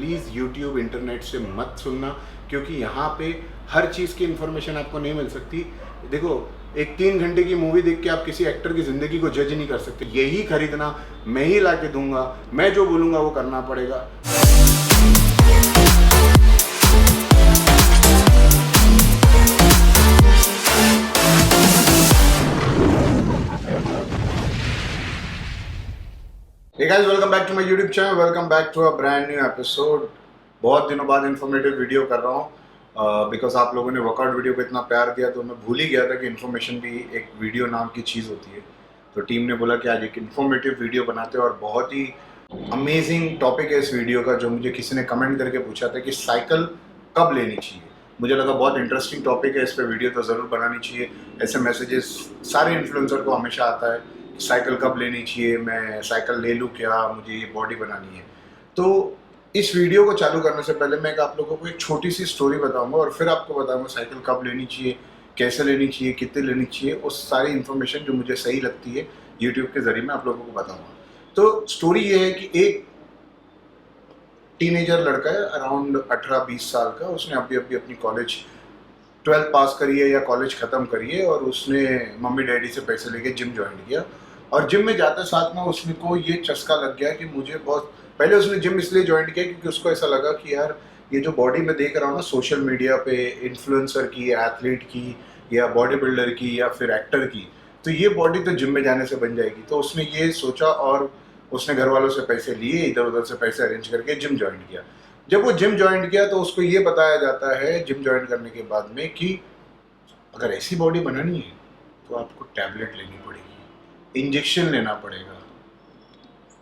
Please YouTube internet से मत सुनना, क्योंकि यहाँ पे हर चीज़ की इन्फॉर्मेशन आपको नहीं मिल सकती। देखो, एक 3 घंटे की मूवी देख के आप किसी एक्टर की ज़िंदगी को जज नहीं कर सकते। यही खरीदना, मैं ही ला के दूंगा, मैं जो बोलूँगा वो करना पड़ेगा। Hey guys, welcome back to my YouTube channel. Welcome back to a brand new episode. बहुत दिनों बाद इन्फॉर्मेटिव वीडियो कर रहा हूँ बिकॉज आप लोगों ने वर्कआउट वीडियो को इतना प्यार दिया तो मैं भूल ही गया था कि इन्फॉर्मेशन भी एक वीडियो नाम की चीज़ होती है। तो टीम ने बोला कि आज एक इन्फॉर्मेटिव वीडियो बनाते हैं और बहुत ही अमेजिंग टॉपिक है इस वीडियो का, जो मुझे किसी ने कमेंट करके पूछा था कि साइकिल कब लेनी चाहिए। मुझे लगा बहुत इंटरेस्टिंग टॉपिक है, इस पर वीडियो तो ज़रूर बनानी चाहिए। ऐसे मैसेजेस सारे इन्फ्लुएंसर को हमेशा आता है, साइकिल कब लेनी चाहिए, मैं साइकिल ले लूँ क्या, मुझे ये बॉडी बनानी है। तो इस वीडियो को चालू करने से पहले मैं आप लोगों को एक छोटी सी स्टोरी बताऊंगा और फिर आपको बताऊंगा साइकिल कब लेनी चाहिए, कैसे लेनी चाहिए, कितने लेनी चाहिए, उस सारी इन्फॉर्मेशन जो मुझे सही लगती है यूट्यूब के ज़रिए मैं आप लोगों को बताऊंगा। तो स्टोरी ये है कि एक टीनेजर लड़का है अराउंड 18-20 साल का। उसने अभी अपनी कॉलेज 12th पास करी है या कॉलेज ख़त्म करी है और उसने मम्मी डैडी से पैसे लेके जिम ज्वाइन किया। और जिम में जाते साथ में उसने को ये चस्का लग गया कि मुझे बहुत, पहले उसने जिम इसलिए ज्वाइन किया क्योंकि उसको ऐसा लगा कि यार ये जो बॉडी मैं देख रहा हूँ ना सोशल मीडिया पे, इन्फ्लुएंसर की, एथलीट की या बॉडी बिल्डर की या फिर एक्टर की, तो ये बॉडी तो जिम में जाने से बन जाएगी। तो उसने ये सोचा और उसने घर वालों से पैसे लिए, इधर उधर से पैसे अरेंज करके जिम ज्वाइन किया। जब वो जिम ज्वाइन किया तो उसको ये बताया जाता है जिम ज्वाइन करने के बाद में कि अगर ऐसी बॉडी बनानी है तो आपको टैबलेट लेनी पड़ेगी, इंजेक्शन लेना पड़ेगा,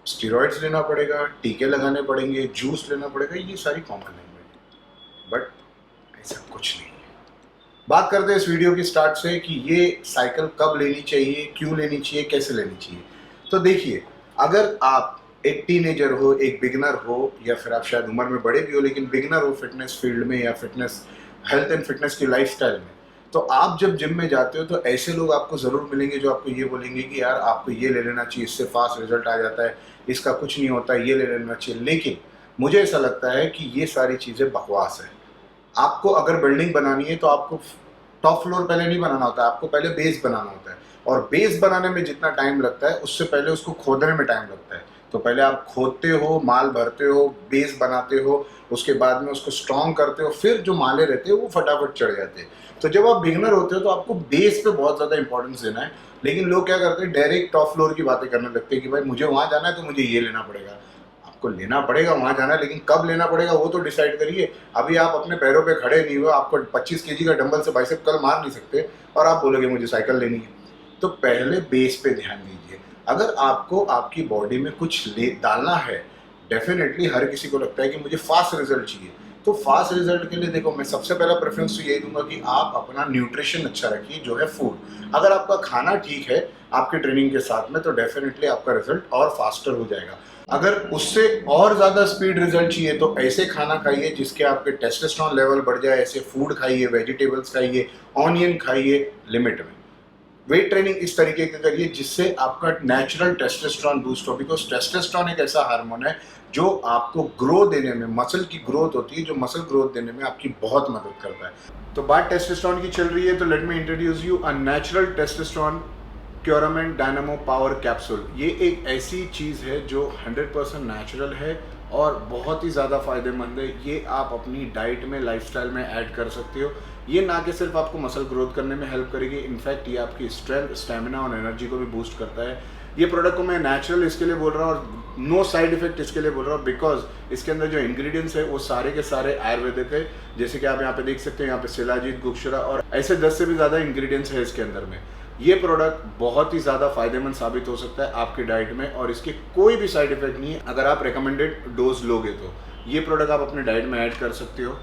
स्टेरॉइड्स लेना पड़ेगा, टीके लगाने पड़ेंगे, जूस लेना पड़ेगा। ये सारी कॉमन लैंग्वेज, बट ऐसा कुछ नहीं है। बात करते हैं इस वीडियो की स्टार्ट से कि ये साइकिल कब लेनी चाहिए, क्यों लेनी चाहिए, कैसे लेनी चाहिए। तो देखिए, अगर आप एक टीनेजर हो, एक बिगिनर हो, या फिर आप शायद उम्र में बड़े भी हो लेकिन बिगिनर हो फिटनेस फील्ड में या फिटनेस हेल्थ एंड फिटनेस की लाइफस्टाइल में, तो आप जब जिम में जाते हो तो ऐसे लोग आपको ज़रूर मिलेंगे जो आपको ये बोलेंगे कि यार आपको ये ले लेना चाहिए, इससे फास्ट रिजल्ट आ जाता है, इसका कुछ नहीं होता, ये ले लेना चाहिए। लेकिन मुझे ऐसा लगता है कि ये सारी चीज़ें बकवास है। आपको अगर बिल्डिंग बनानी है तो आपको टॉप फ्लोर पहले नहीं बनाना होता है, आपको पहले बेस बनाना होता है। और बेस बनाने में जितना टाइम लगता है उससे पहले उसको खोदने में टाइम लगता है। तो पहले आप खोदते हो, माल भरते हो, बेस बनाते हो, उसके बाद में उसको स्ट्रॉन्ग करते हो, फिर जो माले रहते हैं वो फटाफट चढ़ जाते हैं। तो जब आप बिगिनर होते हो तो आपको बेस पे बहुत ज़्यादा इंपॉर्टेंस देना है। लेकिन लोग क्या करते हैं, डायरेक्ट टॉप फ्लोर की बातें करने लगते हैं कि भाई मुझे वहाँ जाना है तो मुझे ये लेना पड़ेगा। आपको लेना पड़ेगा, वहाँ जाना है, लेकिन कब लेना पड़ेगा वो तो डिसाइड करिए। अभी आप अपने पैरों पे खड़े नहीं हुए, आपको 25 केजी का डंबल से बाइसेप कर्ल मार नहीं सकते और आप बोलोगे मुझे साइकिल लेनी है। तो पहले बेस पे ध्यान दीजिए। अगर आपको आपकी बॉडी में कुछ ले डालना है, डेफिनेटली हर किसी को लगता है कि मुझे फास्ट रिजल्ट चाहिए। तो फास्ट रिजल्ट के लिए देखो, मैं सबसे पहला प्रेफरेंस तो यही दूंगा कि आप अपना न्यूट्रिशन अच्छा रखिए, जो है फूड। अगर आपका खाना ठीक है आपके ट्रेनिंग के साथ में, तो डेफिनेटली आपका रिजल्ट और फास्टर हो जाएगा। अगर उससे और ज़्यादा स्पीड रिजल्ट चाहिए तो ऐसे खाना खाइए जिसके आपके टेस्टोस्टेरोन लेवल बढ़ जाए, ऐसे फूड खाइए, वेजिटेबल्स खाइए, ऑनियन खाइए लिमिट में। वेट ट्रेनिंग इस तरीके की करिए जिससे आपका नेचुरल टेस्टोस्टेरोन बूस्ट हो, बिकॉज टेस्टोस्टेरोन एक ऐसा हार्मोन है जो आपको ग्रो देने में, मसल की ग्रोथ होती है, जो मसल ग्रोथ देने में आपकी बहुत मदद करता है। तो बात टेस्टोस्टेरोन की चल रही है तो let me introduce you a natural testosterone curement dynamo power capsule. ये एक ऐसी चीज़ है जो 100% नेचुरल है और बहुत ही ज़्यादा फ़ायदेमंद है। ये आप अपनी डाइट में, लाइफस्टाइल में ऐड कर सकते हो। ये ना कि सिर्फ आपको मसल ग्रोथ करने में हेल्प करेगी, इनफैक्ट ये आपकी स्ट्रेंथ, स्टेमिना और एनर्जी को भी बूस्ट करता है। ये प्रोडक्ट को मैं नेचुरल इसके लिए बोल रहा हूँ और नो साइड इफेक्ट इसके लिए बोल रहा हूँ बिकॉज इसके अंदर जो इंग्रेडिएंट्स है वो सारे के सारे आयुर्वेदिक है। जैसे कि आप यहाँ पे देख सकते हैं, यहाँ पे शिलाजीत, गुक्षरा और ऐसे 10 से भी ज़्यादा इंग्रेडिएंट्स है इसके अंदर में। ये प्रोडक्ट बहुत ही ज़्यादा फायदेमंद साबित हो सकता है आपकी डाइट में और इसके कोई भी साइड इफेक्ट नहीं है अगर आप रिकमेंडेड डोज लोगे तो। ये प्रोडक्ट आप अपने डाइट में ऐड कर सकते हो।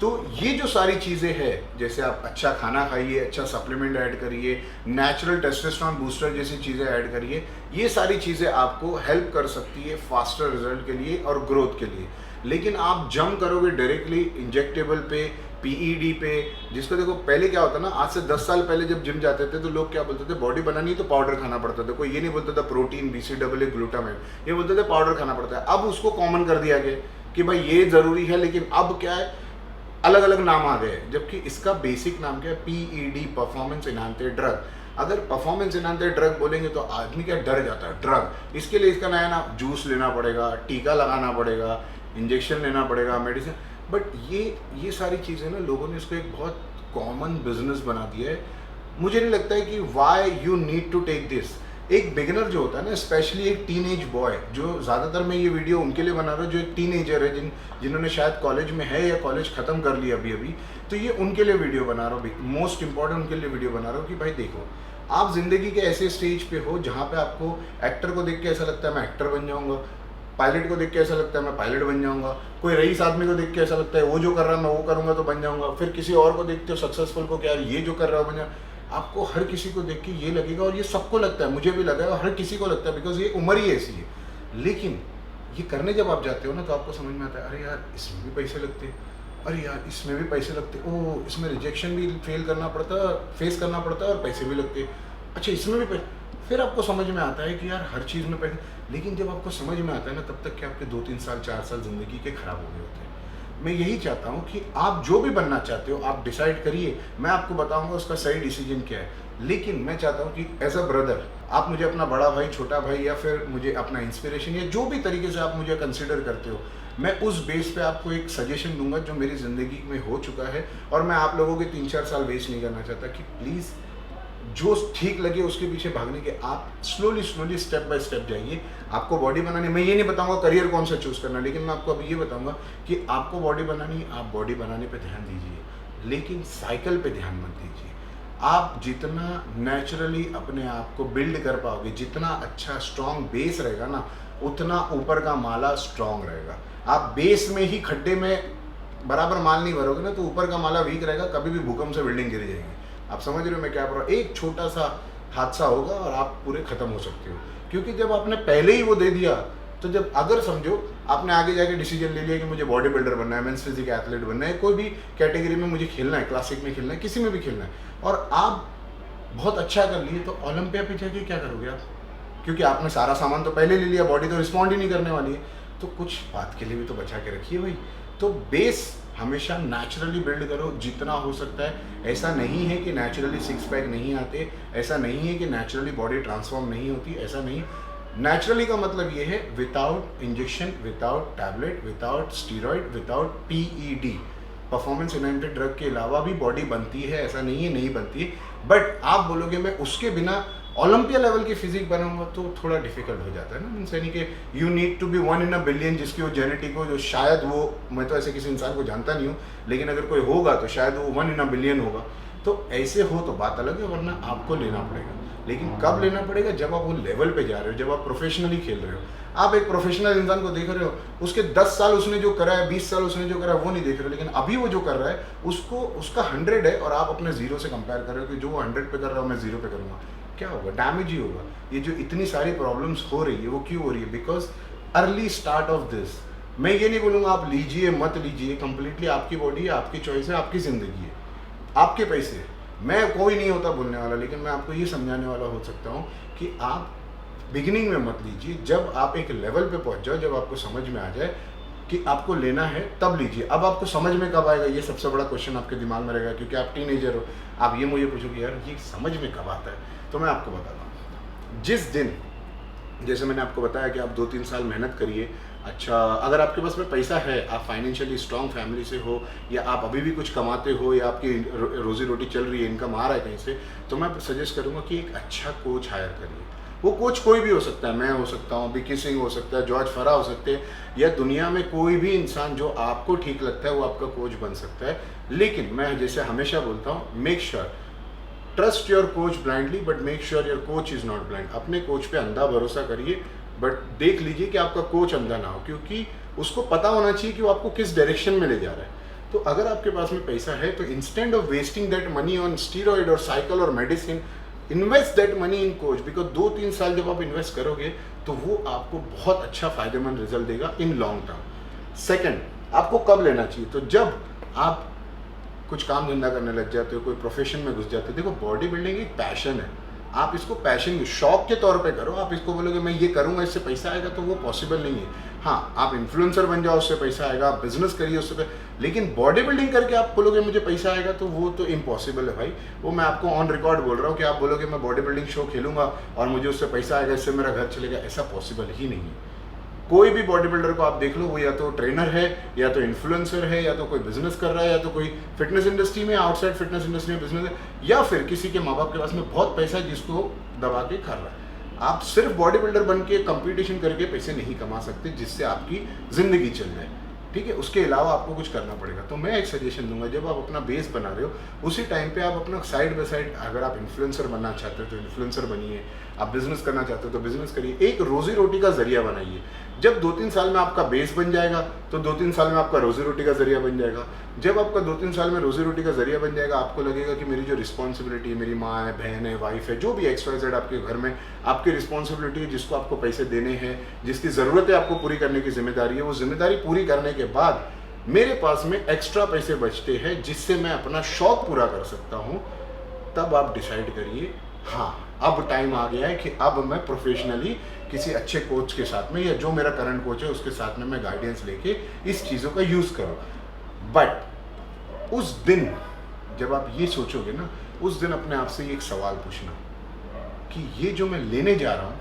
तो ये जो सारी चीज़ें हैं, जैसे आप अच्छा खाना खाइए, अच्छा सप्लीमेंट ऐड करिए, नेचुरल टेस्टोस्टेरोन बूस्टर जैसी चीज़ें ऐड करिए, ये सारी चीज़ें आपको हेल्प कर सकती है फास्टर रिजल्ट के लिए और ग्रोथ के लिए। लेकिन आप जंप करोगे डायरेक्टली इंजेक्टेबल पे, पीईडी पे, जिसको देखो पहले क्या होता ना, आज से 10 साल पहले जब जिम जाते थे तो लोग क्या बोलते थे, बॉडी बनानी है तो पाउडर खाना पड़ता था। कोई ये नहीं बोलता था प्रोटीन, BCAA, ग्लूटामेट, ये बोलते थे पाउडर खाना पड़ता है। अब उसको कॉमन कर दिया गया, कि भाई ये ज़रूरी है, लेकिन अब क्या है, अलग अलग नाम आ गए, जबकि इसका बेसिक नाम क्या है, PED, परफॉर्मेंस एनहांसिंग ड्रग। अगर परफॉर्मेंस एनहांसिंग ड्रग बोलेंगे तो आदमी क्या डर जाता है, ड्रग, इसके लिए इसका नया नाम, जूस लेना पड़ेगा, टीका लगाना पड़ेगा, इंजेक्शन लेना पड़ेगा, मेडिसिन। बट ये सारी चीज़ें ना, लोगों ने इसको एक बहुत कॉमन बिजनेस बना दिया है। मुझे नहीं लगता है कि why you need to take this. एक बिगिनर जो होता है ना, स्पेशली एक टीनेज बॉय, जो ज़्यादातर मैं ये वीडियो उनके लिए बना रहा हूँ जो एक टीनेजर है, जिन्होंने शायद कॉलेज में है या कॉलेज ख़त्म कर लिया अभी अभी, तो ये उनके लिए वीडियो बना रहा हूँ, मोस्ट इंपॉर्टेंट उनके लिए वीडियो बना रहा हूँ कि भाई देखो, आप ज़िंदगी के ऐसे स्टेज पे हो जहाँ पे आपको एक्टर को देख के ऐसा लगता है मैं एक्टर बन जाऊँगा, पायलट को देख के ऐसा लगता है मैं पायलट बन जाऊँगा, कोई रईस आदमी को देख के ऐसा लगता है वो जो कर रहा है मैं वो करूँगा तो बन जाऊँगा, फिर किसी और को देखते हो सक्सेसफुल को, क्या ये जो कर रहा है बन जाए। आपको हर किसी को देख के ये लगेगा, और ये सबको लगता है, मुझे भी लगा है, और हर किसी को लगता है, बिकॉज ये उम्र ही ऐसी है। लेकिन ये करने जब आप जाते हो ना, तो आपको समझ में आता है, अरे यार इसमें भी पैसे लगते, अरे यार इसमें भी पैसे लगते, ओह इसमें रिजेक्शन भी फेस करना पड़ता है और पैसे भी लगते, अच्छा इसमें भी पैसे। फिर आपको समझ में आता है कि यार हर चीज़ में पैसे। लेकिन जब आपको समझ में आता है ना, तब तक कि आपके 2-3 साल 4 साल ज़िंदगी के ख़राब हो गए होते हैं। मैं यही चाहता हूँ कि आप जो भी बनना चाहते हो आप डिसाइड करिए, मैं आपको बताऊँगा उसका सही डिसीजन क्या है। लेकिन मैं चाहता हूँ कि एज अ ब्रदर आप मुझे अपना बड़ा भाई, छोटा भाई, या फिर मुझे अपना इंस्पिरेशन, या जो भी तरीके से आप मुझे कंसिडर करते हो, मैं उस बेस पे आपको एक सजेशन दूंगा जो मेरी ज़िंदगी में हो चुका है। और मैं आप लोगों के 3-4 साल वेस्ट नहीं करना चाहता, कि प्लीज़ जो ठीक लगे उसके पीछे भागने के, आप स्लोली स्टेप बाय स्टेप जाइए। आपको बॉडी बनानी, मैं ये नहीं बताऊंगा करियर कौन सा चूज़ करना, लेकिन मैं आपको अभी ये बताऊंगा कि आपको बॉडी बनानी, आप बॉडी बनाने पे ध्यान दीजिए, लेकिन साइकिल पे ध्यान मत दीजिए। आप जितना नेचुरली अपने आप को बिल्ड कर पाओगे, जितना अच्छा स्ट्रॉन्ग बेस रहेगा ना, उतना ऊपर का माला स्ट्रॉन्ग रहेगा। आप बेस में ही खड्डे में बराबर माल नहीं भरोगे ना, तो ऊपर का माला वीक रहेगा, कभी भी भूकंप से बिल्डिंग गिर जाएगी। आप समझ रहे हो मैं क्या बोल रहा हूँ? एक छोटा सा हादसा होगा और आप पूरे खत्म हो सकते हो, क्योंकि जब आपने पहले ही वो दे दिया, तो जब अगर समझो आपने आगे जाके डिसीजन ले लिया कि मुझे बॉडी बिल्डर बनना है, मेंस फिजिक एथलीट बनना है, कोई भी कैटेगरी में मुझे खेलना है, क्लासिक में खेलना है, किसी में भी खेलना है, और आप बहुत अच्छा कर लिए, तो ओलंपिया पे जाके क्या करोगे आप? क्योंकि आपने सारा सामान तो पहले ले लिया, बॉडी तो रिस्पॉन्ड ही नहीं करने वाली है। तो कुछ बात के लिए भी तो बचा के रखिए भाई। तो बेस हमेशा नेचुरली बिल्ड करो जितना हो सकता है। ऐसा नहीं है कि नेचुरली सिक्स पैक नहीं आते, ऐसा नहीं है कि नेचुरली बॉडी ट्रांसफॉर्म नहीं होती, ऐसा नहीं। नेचुरली का मतलब ये है without injection, without tablet, without steroid, without PED, performance enhancing drug के अलावा भी बॉडी बनती है, ऐसा नहीं है नहीं बनती है। बट आप बोलोगे मैं उसके बिना ओलंपिया लेवल की फिजिक बनाऊंगा, तो थोड़ा डिफिकल्ट हो जाता है ना। मीन्स यानी कि you need to be 1 in a billion, जिसकी वो जेनेटिक हो, जो शायद वो, मैं तो ऐसे किसी इंसान को जानता नहीं हूँ, लेकिन अगर कोई होगा तो शायद वो 1 in a billion होगा। तो ऐसे हो तो बात अलग है, वरना आपको लेना पड़ेगा। लेकिन कब लेना पड़ेगा? जब आप वो लेवल पे जा रहे हो, जब आप प्रोफेशनली खेल रहे हो। आप एक प्रोफेशनल इंसान को देख रहे हो, उसके 10 साल उसने जो करा है, 20 साल उसने जो करा है, वो नहीं देख रहे हो, लेकिन अभी वो जो कर रहा है उसको, उसका 100 है, और आप अपने 0 से कंपेयर कर रहे हो कि जो वो 100 पे कर रहा हूँ मैं 0 पे करूँगा, क्या होगा? डैमेज ही होगा। ये जो इतनी सारी प्रॉब्लम्स हो रही है, वो क्यों हो रही है? Because early start of this. मैं ये नहीं बोलूँगा आप लीजिए मत लीजिए, कंप्लीटली आपकी बॉडी है, आपकी चॉइस है, आपकी ज़िंदगी है, आपके पैसे। मैं कोई नहीं होता बोलने वाला, लेकिन मैं आपको ये समझाने वाला हो सकता हूँ कि आप बिगिनिंग में मत लीजिए। जब आप एक लेवल पे पहुँच जाओ, जब आपको समझ में आ जाए कि आपको लेना है, तब लीजिए। अब आपको समझ में कब आएगा, ये सबसे बड़ा क्वेश्चन आपके दिमाग में रहेगा, क्योंकि आप टीनेजर हो। आप ये मुझे पूछोगे यार ये समझ में कब आता है, तो मैं आपको बताता हूँ। जिस दिन, जैसे मैंने आपको बताया कि आप 2-3 साल मेहनत करिए। अच्छा, अगर आपके पास में पैसा है, आप फाइनेंशियली स्ट्रॉन्ग फैमिली से हो, या आप अभी भी कुछ कमाते हो, या आपकी रोजी रोटी चल रही है, इनकम आ रहा है कहीं से, तो मैं सजेस्ट करूँगा कि एक अच्छा कोच हायर करिए। वो कोच कोई भी हो सकता है, मैं हो सकता हूँ, विकी सिंह हो सकता है, जॉर्ज फरा हो सकते हैं, या दुनिया में कोई भी इंसान जो आपको ठीक लगता है वो आपका कोच बन सकता है। लेकिन मैं जैसे हमेशा बोलता हूँ, make sure, trust your coach blindly, but make sure your coach is not blind. अपने कोच पे अंधा भरोसा करिए, बट देख लीजिए कि आपका कोच अंधा ना हो, क्योंकि उसको पता होना चाहिए कि वो आपको किस डायरेक्शन में ले जा रहा है। तो अगर आपके पास में पैसा है, तो instead of wasting that money on steroid और साइकिल और medicine, invest that money in coach. Because 2-3 साल जब आप इन्वेस्ट करोगे, तो वो आपको बहुत अच्छा फायदेमंद रिजल्ट देगा इन लॉन्ग टर्म। सेकेंड, आपको कब लेना चाहिए? तो जब आप कुछ काम धंधा करने लग जाते हो, कोई प्रोफेशन में घुस जाते हो। देखो, बॉडी बिल्डिंग एक पैशन है, आप इसको पैशन, शौक के तौर पे करो। आप इसको बोलोगे मैं ये करूँगा इससे पैसा आएगा, तो वो पॉसिबल नहीं है। हाँ, आप इन्फ्लुएंसर बन जाओ उससे पैसा आएगा, आप बिजनेस करिए उससे, लेकिन बॉडी बिल्डिंग करके आप बोलोगे मुझे पैसा आएगा, तो वो तो इम्पॉसिबल है भाई। वो मैं आपको ऑन रिकॉर्ड बोल रहा हूँ कि आप बोलोगे मैं बॉडी बिल्डिंग शो खेलूंगा और मुझे उससे पैसा आएगा, इससे मेरा घर चलेगा, ऐसा पॉसिबल ही नहीं है। कोई भी बॉडी बिल्डर को आप देख लो, वो या तो ट्रेनर है, या तो इन्फ्लुएंसर है, या तो कोई बिजनेस कर रहा है, या तो कोई फिटनेस इंडस्ट्री में, आउटसाइड फिटनेस इंडस्ट्री में बिजनेस है, या फिर किसी के माँ बाप के पास में बहुत पैसा है जिसको दबा के कर रहा है। आप सिर्फ बॉडी बिल्डर बन के कंपटीशन करके पैसे नहीं कमा सकते जिससे आपकी जिंदगी चल जाए, ठीक है। उसके अलावा आपको कुछ करना पड़ेगा। तो मैं एक सजेशन दूंगा, जब आप अपना बेस बना रहे हो उसी टाइम पे आप अपना साइड बाय साइड, अगर आप इन्फ्लुएंसर बनना चाहते हो तो इन्फ्लुएंसर बनिए, आप बिजनेस करना चाहते हो तो बिजनेस करिए, एक रोजी रोटी का जरिया बनाइए। जब 2-3 साल में आपका बेस बन जाएगा तो 2-3 साल में आपका रोजी रोटी का जरिया बन जाएगा। जब आपका 2-3 साल में रोजी रोटी का जरिया बन जाएगा, आपको लगेगा कि मेरी जो रिस्पॉन्सिबिलिटी है, मेरी माँ है, बहन है, वाइफ है, जो भी XYZ आपके घर में आपकी रिस्पॉन्सिबिलिटी है, जिसको आपको पैसे देने हैं, जिसकी ज़रूरत है आपको पूरी करने की जिम्मेदारी है, वो जिम्मेदारी पूरी करने के बाद मेरे पास में एक्स्ट्रा पैसे बचते हैं जिससे मैं अपना शौक पूरा कर सकता हूँ, तब आप डिसाइड करिए हाँ अब टाइम आ गया है कि अब मैं प्रोफेशनली किसी अच्छे कोच के साथ में, या जो मेरा करंट कोच है उसके साथ में मैं गाइडेंस लेके इस चीज़ों का यूज़ करूँ। बट उस दिन जब आप ये सोचोगे ना, उस दिन अपने आप से एक सवाल पूछना कि ये जो मैं लेने जा रहा हूँ,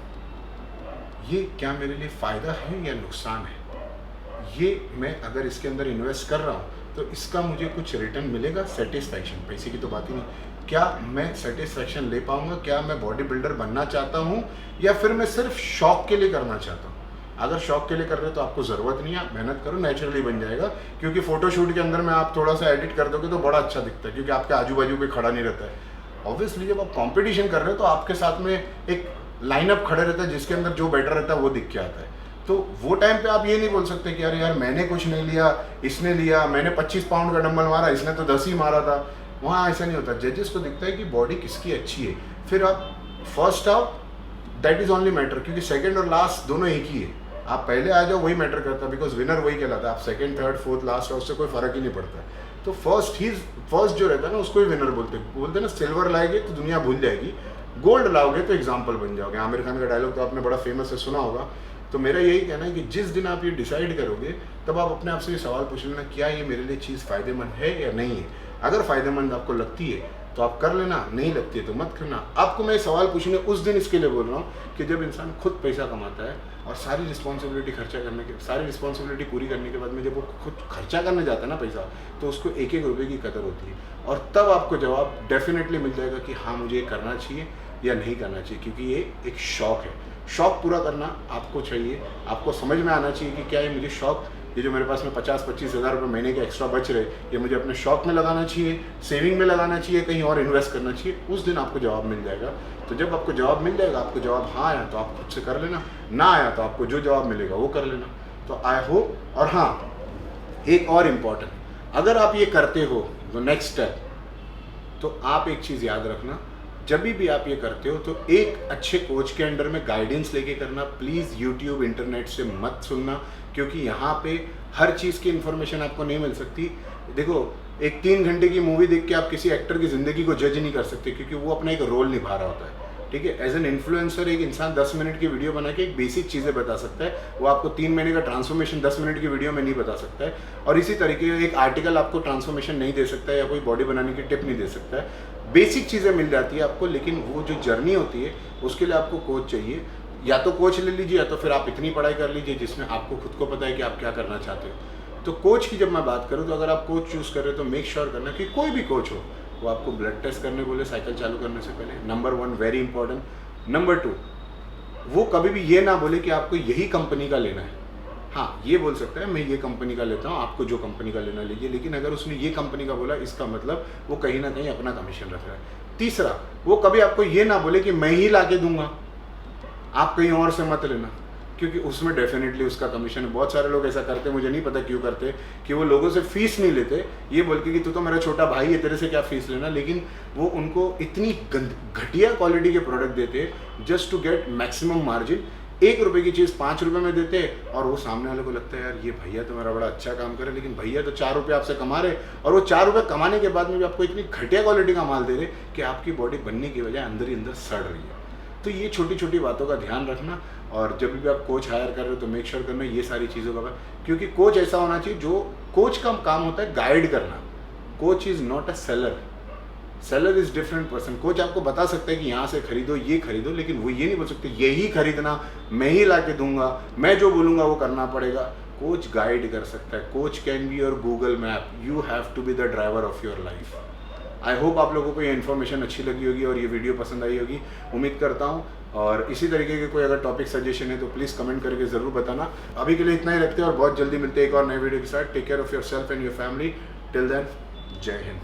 ये क्या मेरे लिए फ़ायदा है या नुकसान है? ये मैं अगर इसके अंदर इन्वेस्ट कर रहा हूँ तो इसका मुझे कुछ रिटर्न मिलेगा, सेटिस्फैक्शन, पैसे की तो बात ही नहीं, क्या मैं सेटिस्फैक्शन ले पाऊंगा? क्या मैं बॉडी बिल्डर बनना चाहता हूँ, या फिर मैं सिर्फ शौक के लिए करना चाहता हूँ? अगर शौक के लिए कर रहे हो तो आपको ज़रूरत नहीं है, आप मेहनत करो, नेचुरली बन जाएगा। क्योंकि फोटोशूट के अंदर में आप थोड़ा सा एडिट कर दोगे तो बड़ा अच्छा दिखता है, क्योंकि आपके आजू बाजू पे खड़ा नहीं रहता है। ऑब्वियसली जब आप कॉम्पिटिशन कर रहे हो तो आपके साथ में एक लाइनअप खड़े रहता है जिसके अंदर जो बेटर रहता है वो दिख के आता है। तो वो टाइम पे आप ये नहीं बोल सकते कि यार मैंने कुछ नहीं लिया, इसने लिया, मैंने 25 पाउंड का डंबल मारा, इसने तो 10 ही मारा था। वहाँ ऐसा नहीं होता। जजेस को दिखता है कि बॉडी किसकी अच्छी है, फिर आप फर्स्ट आओ, दैट इज ओनली मैटर, क्योंकि सेकंड और लास्ट दोनों एक ही है। आप पहले आ जाओ वही मैटर करता है, बिकॉज विनर वही कहलाता है। आप सेकंड, थर्ड, फोर्थ, लास्ट आओ, उससे कोई फर्क ही नहीं पड़ता। तो फर्स्ट जो रहता है ना उसको ही विनर बोलते हैं ना। सिल्वर लाएंगे तो दुनिया भूल जाएगी, गोल्ड लाओगे तो एग्जाम्पल बन जाओगे। आमिर खान का डायलॉग तो आपने बड़ा फेमस है, सुना होगा। तो मेरा यही कहना है कि जिस दिन आप ये डिसाइड करोगे तब आप अपने आप से ये सवाल पूछ लेना, क्या ये मेरे लिए चीज़ फ़ायदेमंद है या नहीं है। अगर फ़ायदेमंद आपको लगती है तो आप कर लेना, नहीं लगती है तो मत करना। आपको मैं सवाल पूछने उस दिन इसके लिए बोल रहा हूँ कि जब इंसान खुद पैसा कमाता है और सारी रिस्पॉन्सिबिलिटी पूरी करने के बाद में जब वो खुद खर्चा करने जाता है ना पैसा, तो उसको एक एक रुपये की कदर होती है। और तब आपको जवाब डेफिनेटली मिल जाएगा कि हाँ मुझे ये करना चाहिए या नहीं करना चाहिए, क्योंकि ये एक शौक है। शौक पूरा करना आपको चाहिए, आपको समझ में आना चाहिए कि क्या ये मुझे शौक, ये जो मेरे पास में 50-25 हज़ार रुपये महीने के एक्स्ट्रा बच रहे, ये मुझे अपने शौक में लगाना चाहिए, सेविंग में लगाना चाहिए, कहीं और इन्वेस्ट करना चाहिए। उस दिन आपको जवाब मिल जाएगा। तो जब आपको जवाब मिल जाएगा, आपको जवाब हाँ आया तो आप खुद से कर लेना, ना आया तो आपको जो जवाब मिलेगा वो कर लेना। तो आई होप। और हाँ, एक और इम्पॉर्टेंट, अगर आप ये करते हो तो नेक्स्ट स्टेप, तो आप एक चीज़ याद रखना, जब भी आप ये करते हो तो एक अच्छे कोच के अंडर में गाइडेंस लेके करना। प्लीज़ यूट्यूब, इंटरनेट से मत सुनना, क्योंकि यहाँ पे हर चीज़ की इन्फॉर्मेशन आपको नहीं मिल सकती। देखो, एक 3 घंटे की मूवी देख के आप किसी एक्टर की ज़िंदगी को जज नहीं कर सकते, क्योंकि वो अपना एक रोल निभा रहा होता है। ठीक है, एज एन इन्फ्लुएंसर एक इंसान 10 मिनट की वीडियो बना के एक बेसिक चीज़ें बता सकता है, वो आपको 3 महीने का ट्रांसफॉर्मेशन 10 मिनट की वीडियो में नहीं बता सकता है। और इसी तरीके एक आर्टिकल आपको ट्रांसफॉर्मेशन नहीं दे सकता है, या कोई बॉडी बनाने की टिप नहीं दे सकता है। बेसिक चीज़ें मिल जाती है आपको, लेकिन वो जो जर्नी होती है उसके लिए आपको कोच चाहिए। या तो कोच ले लीजिए, या तो फिर आप इतनी पढ़ाई कर लीजिए जिसमें आपको खुद को पता है कि आप क्या करना चाहते हो। तो कोच की जब मैं बात करूँ, तो अगर आप कोच चूज़ कर रहे हो तो मेक श्योर करना कि कोई भी कोच हो वो आपको ब्लड टेस्ट करने बोले साइकिल चालू करने से पहले, नंबर 1 वेरी इंपॉर्टेंट। नंबर 2, वो कभी भी ये ना बोले कि आपको यही कंपनी का लेना है। हाँ, ये बोल सकता है मैं ये कंपनी का लेता हूँ, आपको जो कंपनी का लेना लीजिए, लेकिन अगर उसने ये कंपनी का बोला, इसका मतलब वो कहीं ना कहीं अपना कमीशन रख रहा है। तीसरा, वो कभी आपको ये ना बोले कि मैं ही ला के दूंगा, आप कहीं और से मत लेना, क्योंकि उसमें डेफिनेटली उसका कमीशन है। बहुत सारे लोग ऐसा करते हैं, मुझे नहीं पता क्यों करते, कि वो लोगों से फीस नहीं लेते, ये बोल के कि तू तो मेरा छोटा भाई है, तेरे से क्या फीस लेना, लेकिन वो उनको इतनी घटिया क्वालिटी के प्रोडक्ट देते just to get maximum margin. 1 रुपये की चीज़ 5 रुपये में देते, और वो सामने वाले को लगता है यार ये भैया तो मेरा बड़ा अच्छा काम करे, लेकिन भैया तो 4 रुपये आपसे कमा रहे, और वो 4 रुपये कमाने के बाद में भी आपको इतनी घटिया क्वालिटी का माल दे रहे कि आपकी बॉडी बनने की बजाय अंदर ही अंदर सड़ रही है। तो ये छोटी छोटी बातों का ध्यान रखना, और जब भी आप कोच हायर कर रहे हो तो मेक श्योर करना ये सारी चीज़ों का, क्योंकि कोच ऐसा होना चाहिए जो, कोच का काम होता है गाइड करना। Coach is not a seller, seller is different person. Coach आपको बता सकता है कि यहाँ से खरीदो, ये खरीदो, लेकिन वो ये नहीं बोल सकते यही खरीदना, मैं ही ला के दूंगा, मैं जो बोलूँगा वो करना पड़ेगा। कोच गाइड कर सकता है। Coach can be your Google map, you have to be the driver of your life. I hope आप लोगों को ये इन्फॉर्मेशन अच्छी लगी होगी और ये वीडियो पसंद आई होगी, उम्मीद करता हूँ। और इसी तरीके के कोई अगर टॉपिक सजेशन है तो प्लीज़ कमेंट करके ज़रूर बताना। अभी के लिए इतना ही रखते हैं और बहुत जल्दी मिलते हैं एक और नए वीडियो के साथ। Take care of yourself and your family. Till then, जय हिंद।